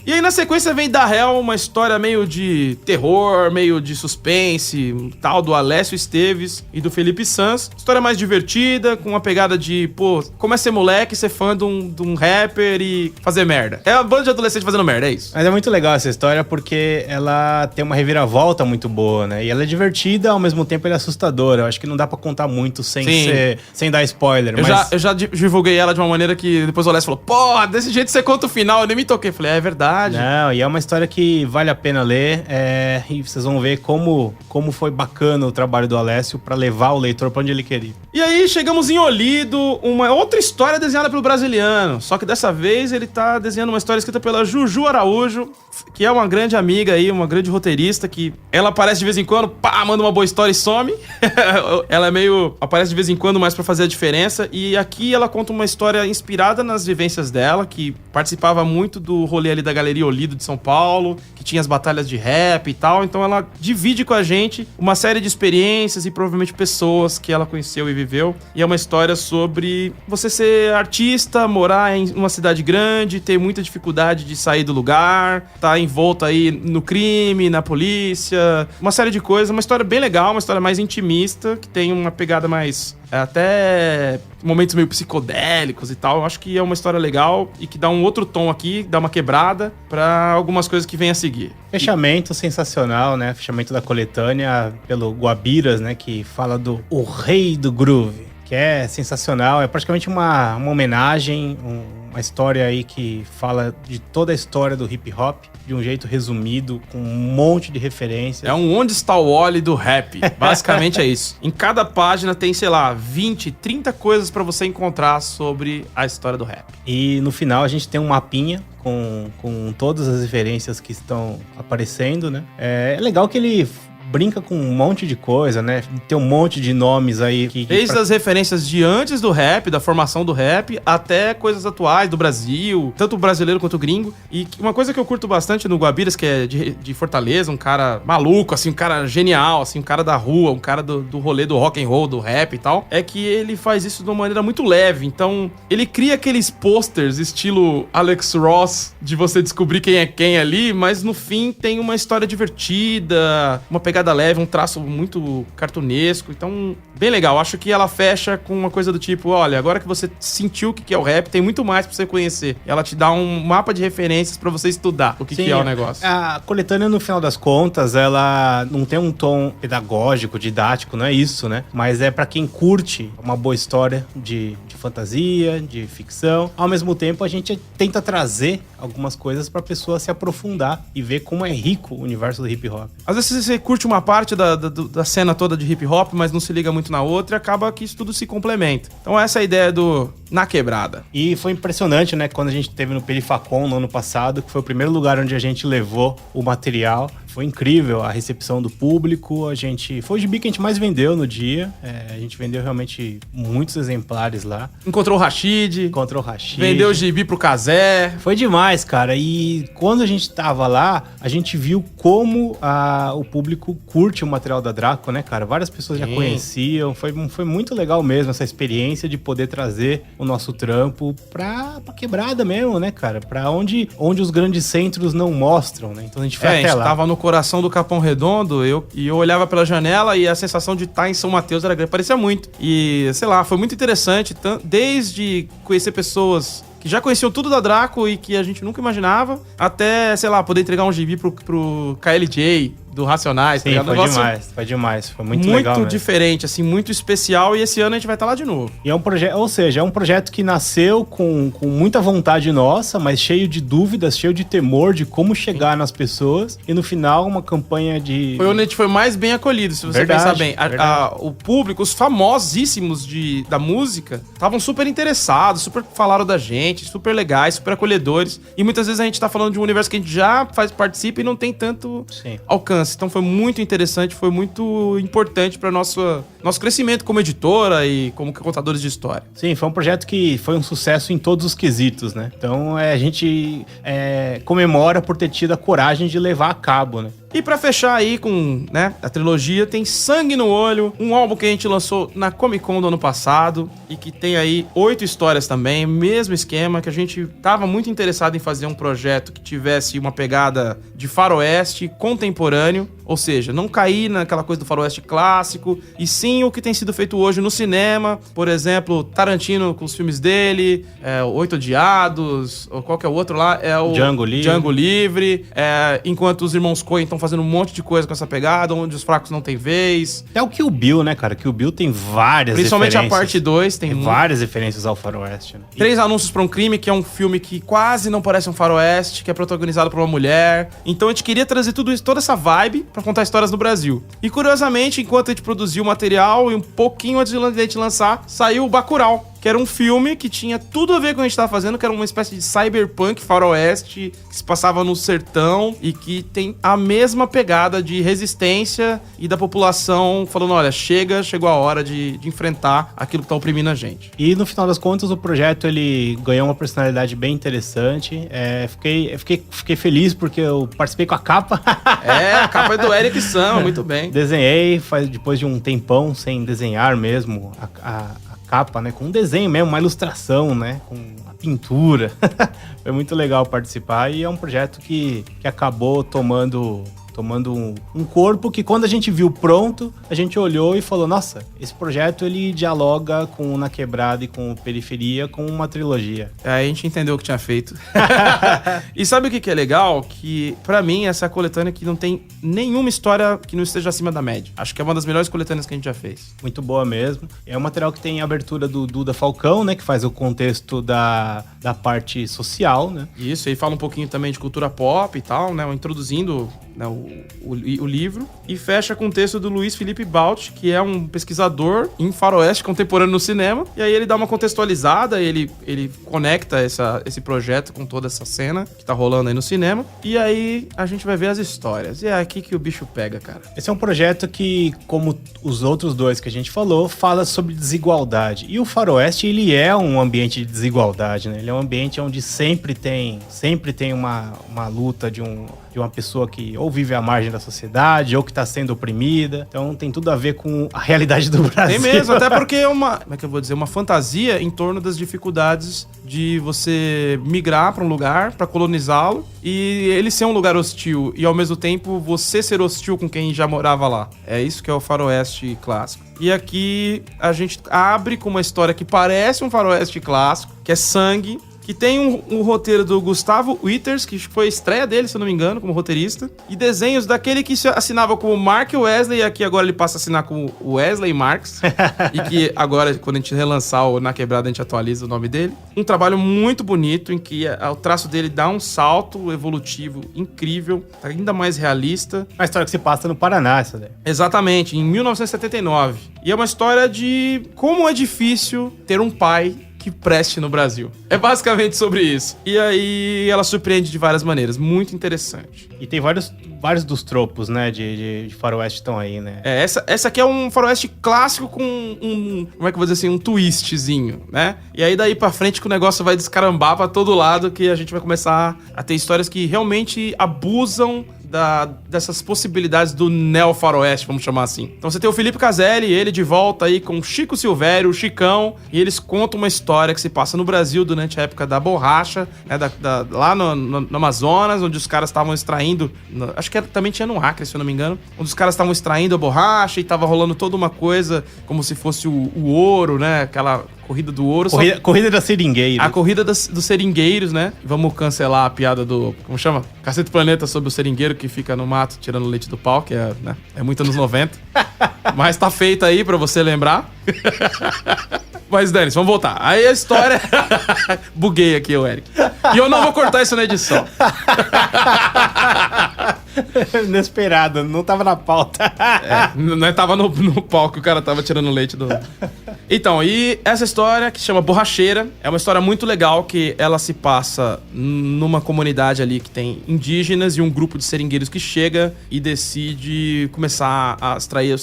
E aí na sequência vem Da Hell, uma história meio de terror, meio de suspense, tal, do Alessio Esteves e do Felipe Sanz. História mais divertida, com uma pegada de, como é ser moleque, ser fã de um rapper e fazer merda. É uma banda de adolescente fazendo merda, é isso. Mas é muito legal essa história porque ela tem uma reviravolta muito boa, né? E ela é divertida, ao mesmo tempo ela é assustadora. Eu acho que não dá pra contar muito sem dar spoiler. Eu já divulguei ela de uma maneira que depois o Alessio falou, desse jeito você conta o final, eu nem me toquei. Falei, é verdade. Não, e é uma história que vale a pena ler, e vocês vão ver como foi bacana o trabalho do Alessio pra levar o leitor pra onde ele queria. E aí chegamos em Olido, uma outra história desenhada pelo brasiliano, só que dessa vez ele tá desenhando uma história escrita pela Juju Araújo, que é uma grande amiga aí, uma grande roteirista, que ela aparece de vez em quando, manda uma boa história e some. Ela aparece de vez em quando mais pra fazer a diferença, e aqui ela conta uma história inspirada nas vivências dela, que participava muito do rolê ali da Galeria Olido de São Paulo, que tinha as batalhas de rap e tal, então ela divide com a gente uma série de experiências e provavelmente pessoas que ela conheceu e viveu, e é uma história sobre você ser artista, morar em uma cidade grande, ter muita dificuldade de sair do lugar, tá envolto aí no crime, na polícia, uma série de coisas, uma história bem legal, uma história mais intimista, que tem uma pegada mais até momentos meio psicodélicos e tal. Eu acho que é uma história legal e que dá um outro tom aqui, dá uma quebrada pra algumas coisas que vem a seguir. Fechamento sensacional, né? Fechamento da coletânea pelo Guabiras, né? Que fala do O Rei do Groove, que é sensacional. É praticamente uma homenagem, uma história aí que fala de toda a história do hip hop de um jeito resumido, com um monte de referências. É um Onde Está o Wally do rap. Basicamente é isso. Em cada página tem, 20, 30 coisas pra você encontrar sobre a história do rap. E no final a gente tem um mapinha com todas as referências que estão aparecendo, né? É legal que ele brinca com um monte de coisa, né? Tem um monte de nomes aí. Desde as referências de antes do rap, da formação do rap, até coisas atuais do Brasil, tanto o brasileiro quanto o gringo. E uma coisa que eu curto bastante no Guabiras, que é de Fortaleza, um cara maluco, assim, um cara genial, assim, um cara da rua, um cara do rolê do rock and roll, do rap e tal, é que ele faz isso de uma maneira muito leve. Então, ele cria aqueles posters estilo Alex Ross, de você descobrir quem é quem ali, mas no fim tem uma história divertida, uma pegada leve, um traço muito cartunesco, então bem legal. Acho que ela fecha com uma coisa do tipo, olha, agora que você sentiu o que é o rap, tem muito mais pra você conhecer. Ela te dá um mapa de referências pra você estudar o que é o negócio. A coletânea, no final das contas, ela não tem um tom pedagógico, didático, não é isso, né? Mas é pra quem curte uma boa história de fantasia, de ficção. Ao mesmo tempo, a gente tenta trazer algumas coisas pra pessoa se aprofundar e ver como é rico o universo do hip hop. Às vezes você curte uma parte da cena toda de hip hop, mas não se liga muito na outra, e acaba que isso tudo se complementa. Então essa é a ideia do Na Quebrada. E foi impressionante, né, quando a gente teve no Perifacon no ano passado, que foi o primeiro lugar onde a gente levou o material. Foi incrível a recepção do público, foi o gibi que a gente mais vendeu no dia, a gente vendeu realmente muitos exemplares lá. Encontrou o Rashid. Vendeu o gibi pro Cazé. Foi demais, cara, e quando a gente tava lá, a gente viu como o público curte o material da Draco, né, cara? Várias pessoas já conheciam, foi muito legal mesmo essa experiência de poder trazer o nosso trampo pra quebrada mesmo, né, cara? Pra onde os grandes centros não mostram, né? Então a gente foi até lá. A gente tava no coração do Capão Redondo, eu olhava pela janela e a sensação de estar em São Mateus era grande, parecia muito. E, sei lá, foi muito interessante, desde conhecer pessoas que já conheciam tudo da Draco e que a gente nunca imaginava, até, sei lá, poder entregar um gibi pro KLJ, do Racionais, tá Sim, ligado? foi demais. Foi muito legal Muito mesmo. diferente, assim, muito especial. E esse ano a gente vai estar lá de novo. E é um projeto, ou seja, é um projeto que nasceu com muita vontade nossa, mas cheio de dúvidas, cheio de temor de como chegar nas pessoas. E no final, uma campanha de... Foi onde a gente foi mais bem acolhido, se você Verdade, pensar bem. O público, os famosíssimos da música, estavam super interessados, super falaram da gente, super legais, super acolhedores. E muitas vezes a gente tá falando de um universo que a gente já participa e não tem tanto alcance. Então foi muito interessante, foi muito importante para nosso crescimento como editora e como contadores de história. Sim, foi um projeto que foi um sucesso em todos os quesitos, né? Então a gente comemora por ter tido a coragem de levar a cabo, né? E pra fechar aí com, né, a trilogia, tem Sangue no Olho, um álbum que a gente lançou na Comic Con do ano passado e que tem aí 8 histórias também, mesmo esquema, que a gente tava muito interessado em fazer um projeto que tivesse uma pegada de faroeste contemporâneo, ou seja, não cair naquela coisa do faroeste clássico, e sim o que tem sido feito hoje no cinema, por exemplo, Tarantino com os filmes dele, Oito Odiados, ou qual que é o outro lá? É o Django Livre, enquanto os irmãos Coen estão fazendo um monte de coisa com essa pegada, onde os fracos não têm vez. É o Kill Bill, né, cara? Kill Bill tem várias Principalmente referências. a parte 2 tem várias referências ao faroeste, né? 3 Anúncios para um Crime, que é um filme que quase não parece um faroeste, que é protagonizado por uma mulher. Então a gente queria trazer tudo isso, toda essa vibe pra contar histórias no Brasil. E curiosamente, enquanto a gente produziu o material e um pouquinho antes de a gente lançar, saiu o Bacurau, que era um filme que tinha tudo a ver com o que a gente tava fazendo, que era uma espécie de cyberpunk faroeste, que se passava no sertão e que tem a mesma pegada de resistência e da população falando, olha, chegou a hora de enfrentar aquilo que tá oprimindo a gente. E no final das contas, o projeto, ele ganhou uma personalidade bem interessante. Fiquei feliz porque eu participei com a capa. A capa é do Eric Sama, muito bem. Desenhei, depois de um tempão sem desenhar mesmo, a capa, né? Com um desenho mesmo, uma ilustração, né? Com a pintura. Foi muito legal participar e é um projeto que acabou tomando um corpo que quando a gente viu pronto, a gente olhou e falou, nossa, esse projeto ele dialoga com o Na Quebrada e com o Periferia, com uma trilogia. Aí a gente entendeu o que tinha feito. E sabe o que é legal? Que pra mim essa é a coletânea que não tem nenhuma história que não esteja acima da média. Acho que é uma das melhores coletâneas que a gente já fez. Muito boa mesmo. É um material que tem a abertura do Duda Falcão, né? Que faz o contexto da parte social, né? Isso, e fala um pouquinho também de cultura pop e tal, né? Introduzindo, né, o livro. E fecha com o texto do Luiz Felipe Balt, que é um pesquisador em faroeste contemporâneo no cinema. E aí ele dá uma contextualizada, ele conecta esse projeto com toda essa cena que tá rolando aí no cinema. E aí a gente vai ver as histórias. E é aqui que o bicho pega, cara. Esse é um projeto que, como os outros dois que a gente falou, fala sobre desigualdade. E o faroeste, ele é um ambiente de desigualdade, né? Ele é um ambiente onde sempre tem uma luta de uma pessoa que ou vive à margem da sociedade, ou que tá sendo oprimida. Então tem tudo a ver com a realidade do Brasil. Tem mesmo, até porque é uma fantasia em torno das dificuldades de você migrar pra um lugar, pra colonizá-lo, e ele ser um lugar hostil, e ao mesmo tempo você ser hostil com quem já morava lá. É isso que é o faroeste clássico. E aqui a gente abre com uma história que parece um faroeste clássico, que é Sangue, que tem um roteiro do Gustavo Witters, que foi a estreia dele, se eu não me engano, como roteirista, e desenhos daquele que se assinava como Mark Wesley, e aqui agora ele passa a assinar como Wesley Marks, e que agora, quando a gente relançar o Na Quebrada, a gente atualiza o nome dele. Um trabalho muito bonito, em que o traço dele dá um salto evolutivo incrível, ainda mais realista. Uma história que se passa no Paraná, essa daí. Exatamente, em 1979. E é uma história de como é difícil ter um pai que preste no Brasil. É basicamente sobre isso. E aí ela surpreende de várias maneiras. Muito interessante. E tem vários dos tropos, né, de faroeste estão aí, né? Essa aqui é um faroeste clássico com como é que eu vou dizer assim, um twistzinho, né? E aí daí pra frente que o negócio vai descarambar pra todo lado, que a gente vai começar a ter histórias que realmente abusam dessas possibilidades do neo-faroeste, vamos chamar assim. Então você tem o Felipe Caselli, ele de volta aí com Chico Silvério, o Chicão, e eles contam uma história que se passa no Brasil durante a época da borracha, né, lá no Amazonas, onde os caras estavam extraindo, acho que também tinha no Acre, se eu não me engano, onde os caras estavam extraindo a borracha e tava rolando toda uma coisa como se fosse o ouro, né, aquela Corrida do Ouro. Corrida da Seringueira. A corrida dos seringueiros, né? Vamos cancelar a piada do... Como chama? Cacete Planeta sobre o seringueiro que fica no mato tirando leite do pau, que é muito anos 90. Mas tá feita aí pra você lembrar. Mas, Denis, vamos voltar. Aí a história... Buguei aqui, o Eric. E eu não vou cortar isso na edição. Inesperado, não tava na pauta. Não tava no palco que o cara tava tirando leite do... Então, e essa história que se chama Borracheira é uma história muito legal que ela se passa numa comunidade ali que tem indígenas e um grupo de seringueiros que chega e decide começar a extrair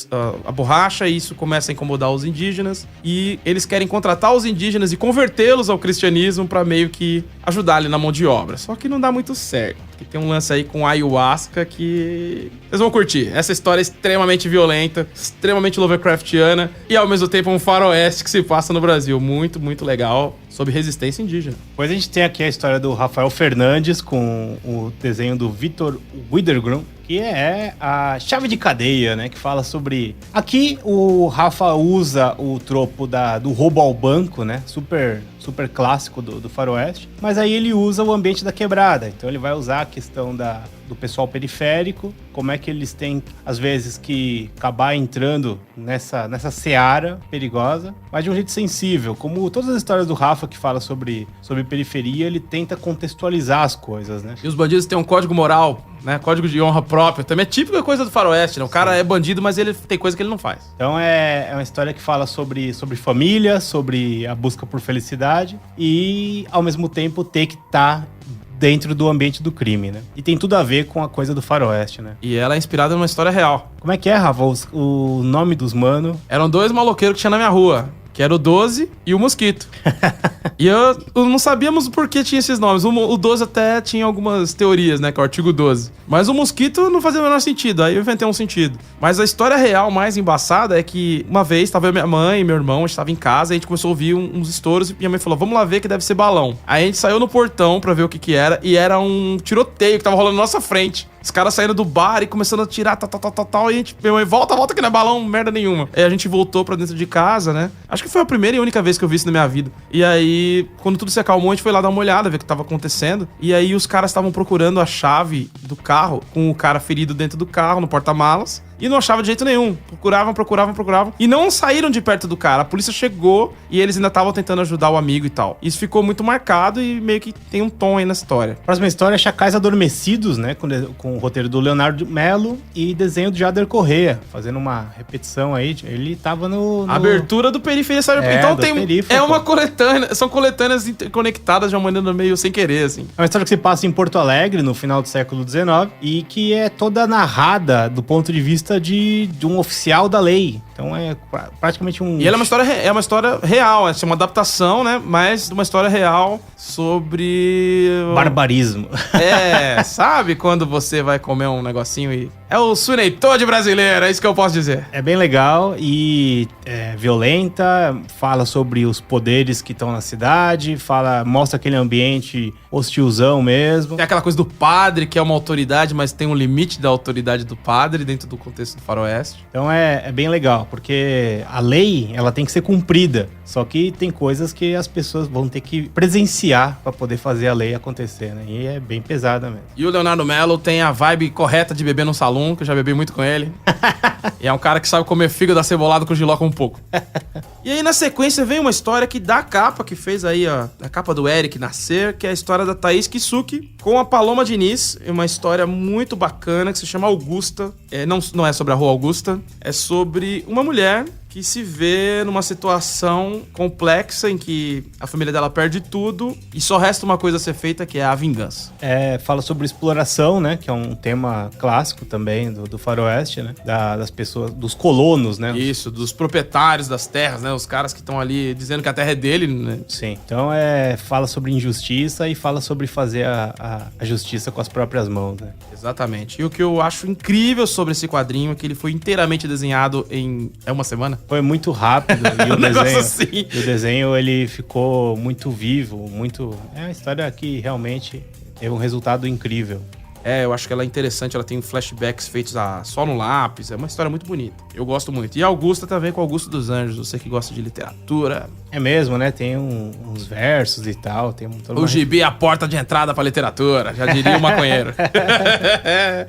a borracha, e isso começa a incomodar os indígenas e eles querem contratar os indígenas e convertê-los ao cristianismo pra meio que ajudar ali na mão de obra. Só que não dá muito certo, porque tem um lance aí com ayahuasca que vocês vão curtir. Essa história é extremamente violenta, extremamente Lovecraftiana e ao mesmo tempo um faroeste que se passa no Brasil. Muito, muito legal, sobre resistência indígena. Depois a gente tem aqui a história do Rafael Fernandes com o desenho do Vitor Widergrum, que é a chave de cadeia, né? Que fala sobre... Aqui o Rafa usa o tropo do roubo ao banco, né? Super clássico do faroeste. Mas aí ele usa o ambiente da quebrada. Então ele vai usar a questão do pessoal periférico, como é que eles têm, às vezes, que acabar entrando nessa seara perigosa, mas de um jeito sensível. Como todas as histórias do Rafa que fala sobre periferia, ele tenta contextualizar as coisas, né? E os bandidos têm um código moral, né? Código de honra próprio. Também é típica coisa do faroeste, né? O cara é bandido, mas ele tem coisa que ele não faz. Então é uma história que fala sobre família, sobre a busca por felicidade e, ao mesmo tempo, ter que estar dentro do ambiente do crime, né? E tem tudo a ver com a coisa do faroeste, né? E ela é inspirada numa história real. Como é que é, Rafa? O nome dos mano? Eram 2 maloqueiros que tinha na minha rua, que era o 12 e o Mosquito. E eu não sabíamos por que tinha esses nomes. O 12 até tinha algumas teorias, né? Que é o artigo 12. Mas o Mosquito não fazia o menor sentido. Aí eu inventei um sentido. Mas a história real mais embaçada é que uma vez estava minha mãe e meu irmão, a gente estava em casa, e a gente começou a ouvir uns estouros e minha mãe falou, vamos lá ver que deve ser balão. Aí a gente saiu no portão pra ver o que era, e era um tiroteio que tava rolando na nossa frente. Os caras saíram do bar e começando a tirar, tal, e a gente, minha mãe, volta que não é balão, merda nenhuma. Aí a gente voltou pra dentro de casa, né? Acho que foi a primeira e única vez que eu vi isso na minha vida. E aí, quando tudo se acalmou, a gente foi lá dar uma olhada, ver o que tava acontecendo. E aí os caras estavam procurando a chave do carro, com o cara ferido dentro do carro, no porta-malas. E não achava de jeito nenhum. Procuravam. E não saíram de perto do cara. A polícia chegou e eles ainda estavam tentando ajudar o amigo e tal. Isso ficou muito marcado e meio que tem um tom aí na história. A próxima história é Chacais Adormecidos, né? Com o roteiro do Leonardo Melo e desenho do Jader Correia. Fazendo uma repetição aí. Ele tava no... Abertura do Periferia, sabe? Então tem... Perifa, é uma coletânea. São coletâneas interconectadas de uma maneira meio sem querer, assim. É uma história que se passa em Porto Alegre, no final do século XIX. E que é toda narrada do ponto de vista de um oficial da lei. Então é praticamente um... E ela é uma história real, é uma adaptação, né? Mas uma história real sobre... barbarismo. Sabe quando você vai comer um negocinho e... É o Suneitode brasileiro, é isso que eu posso dizer. É bem legal e é violenta, fala sobre os poderes que estão na cidade, mostra aquele ambiente hostilzão mesmo. Tem aquela coisa do padre, que é uma autoridade, mas tem um limite da autoridade do padre dentro do contexto do faroeste. Então é bem legal, porque a lei, ela tem que ser cumprida, só que tem coisas que as pessoas vão ter que presenciar para poder fazer a lei acontecer, né? E é bem pesada mesmo. E o Leonardo Melo tem a vibe correta de beber num salão, que eu já bebi muito com ele. E é um cara que sabe comer fígado acebolado com giló com um pouco. E aí, na sequência, vem uma história que dá a capa, que fez aí a capa do Eric nascer, que é a história da Thaís Kisuki com a Paloma Diniz. É uma história muito bacana, que se chama Augusta. Não é sobre a Rua Augusta, é sobre uma mulher que se vê numa situação complexa em que a família dela perde tudo e só resta uma coisa a ser feita, que é a vingança. Fala sobre exploração, né? Que é um tema clássico também do faroeste, né? Das pessoas, dos colonos, né? Isso, dos proprietários das terras, né? Os caras que estão ali dizendo que a terra é dele, né? Sim. Então fala sobre injustiça e fala sobre fazer a justiça com as próprias mãos, né? Exatamente. E o que eu acho incrível sobre esse quadrinho é que ele foi inteiramente desenhado em uma semana. Foi muito rápido e Assim. o desenho ele ficou muito vivo, muito... É uma história que realmente teve um resultado incrível. Eu acho que ela é interessante, ela tem flashbacks feitos só no lápis, é uma história muito bonita. Eu gosto muito. E a Augusta também com Augusto dos Anjos, você que gosta de literatura. É mesmo, né? Tem uns versos e tal. Tem O gibi é a porta de entrada pra literatura, já diria o maconheiro.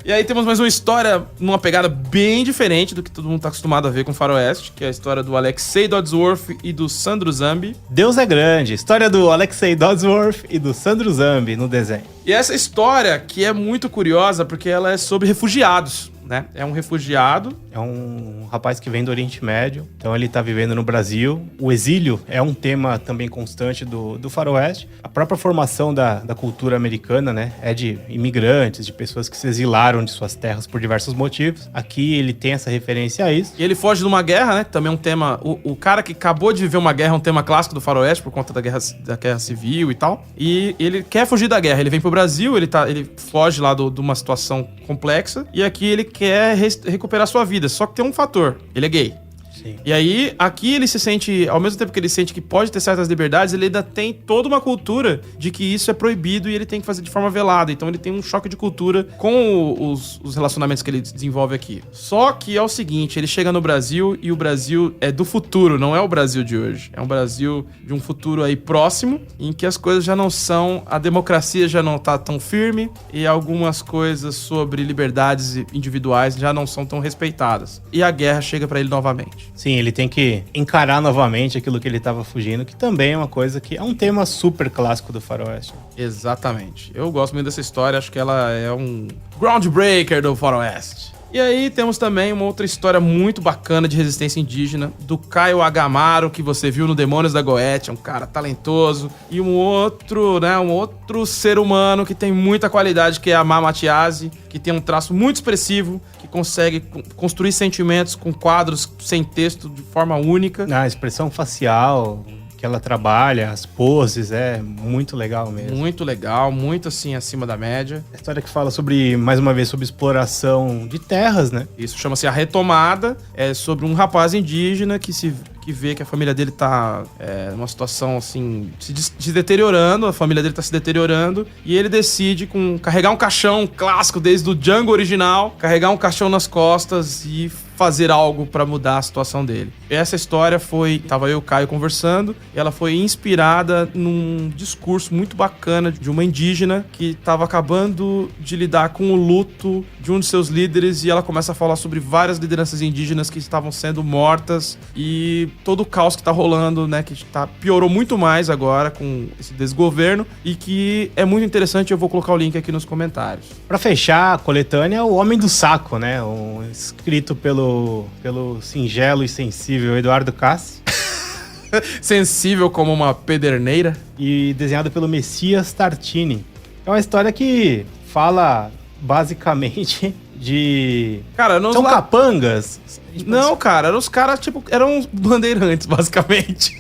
E aí temos mais uma história numa pegada bem diferente do que todo mundo tá acostumado a ver com Faroeste, que é a história do Alexei Dodsworth e do Sandro Zambi. Deus é grande. História do Alexei Dodsworth e do Sandro Zambi no desenho. E essa história que é muito curiosa porque ela é sobre refugiados, né? É um refugiado. É um rapaz que vem do Oriente Médio, então ele tá vivendo no Brasil. O exílio é um tema também constante do Faroeste. A própria formação da cultura americana, né? É de imigrantes, de pessoas que se exilaram de suas terras por diversos motivos. Aqui ele tem essa referência a isso. E ele foge de uma guerra, né? Também é um tema... O cara que acabou de viver uma guerra é um tema clássico do Faroeste por conta da guerra civil e tal. E ele quer fugir da guerra. Ele vem pro Brasil, ele foge lá de uma situação complexa. E aqui ele quer recuperar sua vida. Só que tem um fator, ele é gay. Sim. E aí, aqui ele se sente, ao mesmo tempo que ele sente que pode ter certas liberdades, ele ainda tem toda uma cultura de que isso é proibido e ele tem que fazer de forma velada. Então ele tem um choque de cultura com os relacionamentos que ele desenvolve aqui. Só que é o seguinte, ele chega no Brasil e o Brasil é do futuro, não é o Brasil de hoje. É um Brasil de um futuro aí próximo, em que as coisas já não são, a democracia já não tá tão firme e algumas coisas sobre liberdades individuais já não são tão respeitadas. E a guerra chega pra ele novamente. Sim, ele tem que encarar novamente aquilo que ele estava fugindo, que também é uma coisa que é um tema super clássico do Faroeste. Exatamente. Eu gosto muito dessa história, acho que ela é um groundbreaker do Faroeste. E aí temos também uma outra história muito bacana de resistência indígena, do Caio Agamaro, que você viu no Demônios da Goethe, é um cara talentoso. E um outro ser humano que tem muita qualidade, que é a Má Matiasi, que tem um traço muito expressivo, que consegue construir sentimentos com quadros sem texto de forma única. A expressão facial que ela trabalha, as poses, é muito legal mesmo. Muito legal, muito assim, acima da média. A história que fala mais uma vez, sobre exploração de terras, né? Isso chama-se A Retomada, é sobre um rapaz indígena que vê que a família dele tá numa situação assim, se deteriorando, a família dele tá se deteriorando, e ele decide carregar um caixão clássico desde o Django original, carregar um caixão nas costas e fazer algo pra mudar a situação dele. Essa história tava eu e o Caio conversando, e ela foi inspirada num discurso muito bacana de uma indígena que tava acabando de lidar com o luto de um de seus líderes, e ela começa a falar sobre várias lideranças indígenas que estavam sendo mortas e todo o caos que tá rolando, né, que piorou muito mais agora com esse desgoverno, e que é muito interessante. Eu vou colocar o link aqui nos comentários. Pra fechar a coletânea, O Homem do Saco, né? Escrito pelo singelo e sensível Eduardo Cassi. Sensível como uma pederneira. E desenhado pelo Messias Tartini. É uma história que fala basicamente de... Cara, são capangas. Não, cara, eram os caras, eram bandeirantes, basicamente.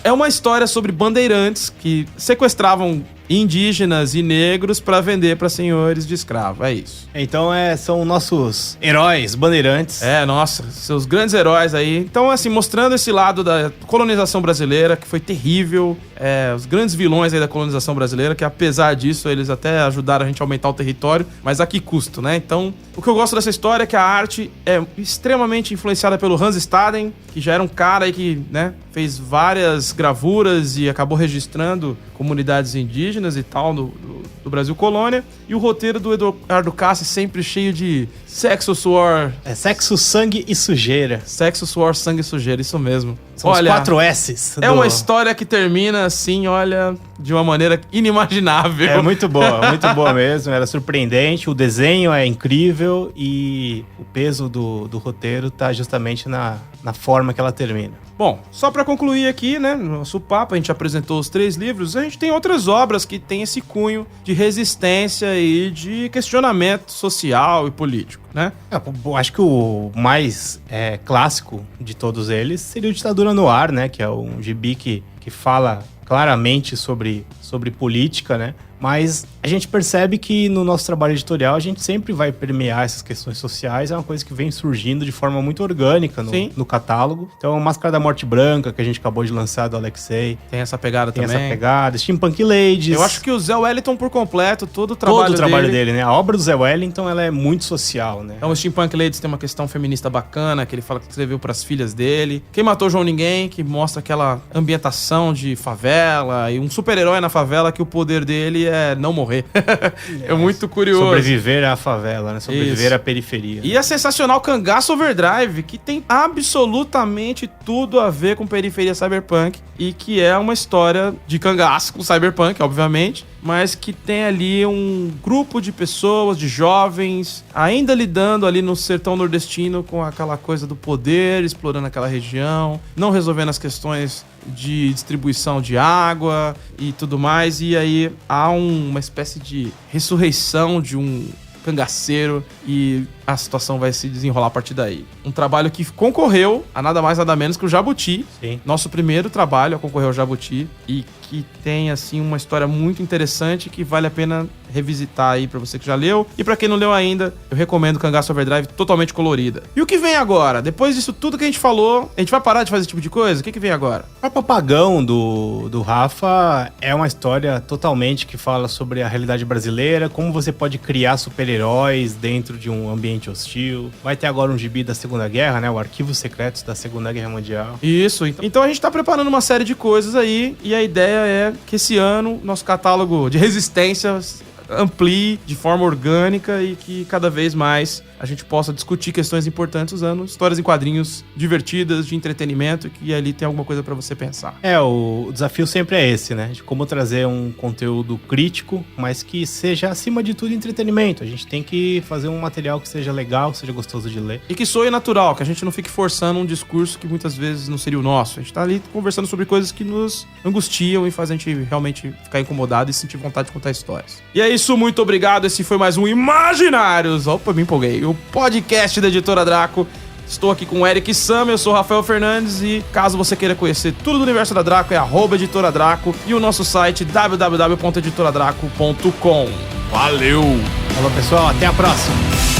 É uma história sobre bandeirantes que sequestravam indígenas e negros pra vender pra senhores de escravo, é isso. Então são nossos heróis bandeirantes. Nossa, seus grandes heróis aí. Então, assim, mostrando esse lado da colonização brasileira, que foi terrível, os grandes vilões aí da colonização brasileira, que apesar disso, eles até ajudaram a gente a aumentar o território, mas a que custo, né? Então, o que eu gosto dessa história é que a arte é extremamente influenciada pelo Hans Staden, que já era um cara aí que, né, fez várias gravuras e acabou registrando comunidades indígenas e tal do Brasil Colônia. E o roteiro do Eduardo Cassi sempre cheio de sexo, suor... Sexo, sangue e sujeira. Sexo, suor, sangue e sujeira, isso mesmo. São os 4 S's. É uma história que termina assim, olha, de uma maneira inimaginável. É muito boa mesmo. Era surpreendente, o desenho é incrível e o peso do roteiro tá justamente na forma que ela termina. Bom, só pra concluir aqui, né, no nosso papo, a gente apresentou os 3 livros, a gente tem outras obras que tem esse cunho de resistência e de questionamento social e político, né? Acho que o mais clássico de todos eles seria o Ditadura no Ar, né, que é um gibi que fala claramente sobre política, né? Mas a gente percebe que no nosso trabalho editorial a gente sempre vai permear essas questões sociais, é uma coisa que vem surgindo de forma muito orgânica no catálogo. Então, Máscara da Morte Branca, que a gente acabou de lançar do Alexei. Tem essa pegada também. Tem essa pegada. Steampunk Ladies. Eu acho que o Zé Wellington por completo, todo o trabalho dele, né? A obra do Zé Wellington, ela é muito social, né? Então, o Steampunk Ladies tem uma questão feminista bacana, que ele fala que escreveu pras filhas dele. Quem Matou João Ninguém, que mostra aquela ambientação de favela e um super-herói na favela que o poder dele é não morrer. É muito curioso. Sobreviver à favela, né? Sobreviver à periferia. E a sensacional Cangaço Overdrive, que tem absolutamente tudo a ver com periferia cyberpunk e que é uma história de cangaço com cyberpunk, obviamente, mas que tem ali um grupo de pessoas, de jovens, ainda lidando ali no sertão nordestino com aquela coisa do poder, explorando aquela região, não resolvendo as questões de distribuição de água e tudo mais, e aí há uma espécie de ressurreição de um cangaceiro e a situação vai se desenrolar a partir daí. Um trabalho que concorreu a nada mais nada menos que o Jabuti. Sim. Nosso primeiro trabalho a concorrer ao Jabuti e que tem assim uma história muito interessante que vale a pena revisitar aí pra você que já leu. E pra quem não leu ainda, eu recomendo Cangaço Overdrive totalmente colorida. E o que vem agora? Depois disso tudo que a gente falou, a gente vai parar de fazer esse tipo de coisa? O que vem agora? O Papagão do Rafa é uma história totalmente que fala sobre a realidade brasileira, como você pode criar super-heróis dentro de um ambiente hostil. Vai ter agora um gibi da Segunda Guerra, né? O Arquivos Secretos da Segunda Guerra Mundial. Isso. Então a gente tá preparando uma série de coisas aí e a ideia é que esse ano nosso catálogo de resistências amplie de forma orgânica e que cada vez mais a gente possa discutir questões importantes usando histórias em quadrinhos divertidas, de entretenimento, que ali tem alguma coisa pra você pensar. O desafio sempre é esse, né? De como trazer um conteúdo crítico, mas que seja, acima de tudo, entretenimento. A gente tem que fazer um material que seja legal, que seja gostoso de ler. E que soe natural, que a gente não fique forçando um discurso que muitas vezes não seria o nosso. A gente tá ali conversando sobre coisas que nos angustiam e fazem a gente realmente ficar incomodado e sentir vontade de contar histórias. E é isso, muito obrigado. Esse foi mais um Imaginários. Opa, me empolguei. O podcast da Editora Draco. Estou aqui com o Eric Sam, eu sou o Rafael Fernandes e caso você queira conhecer tudo do universo da Draco é @Editora Draco e o nosso site www.editoradraco.com. Valeu! Falou, pessoal, até a próxima!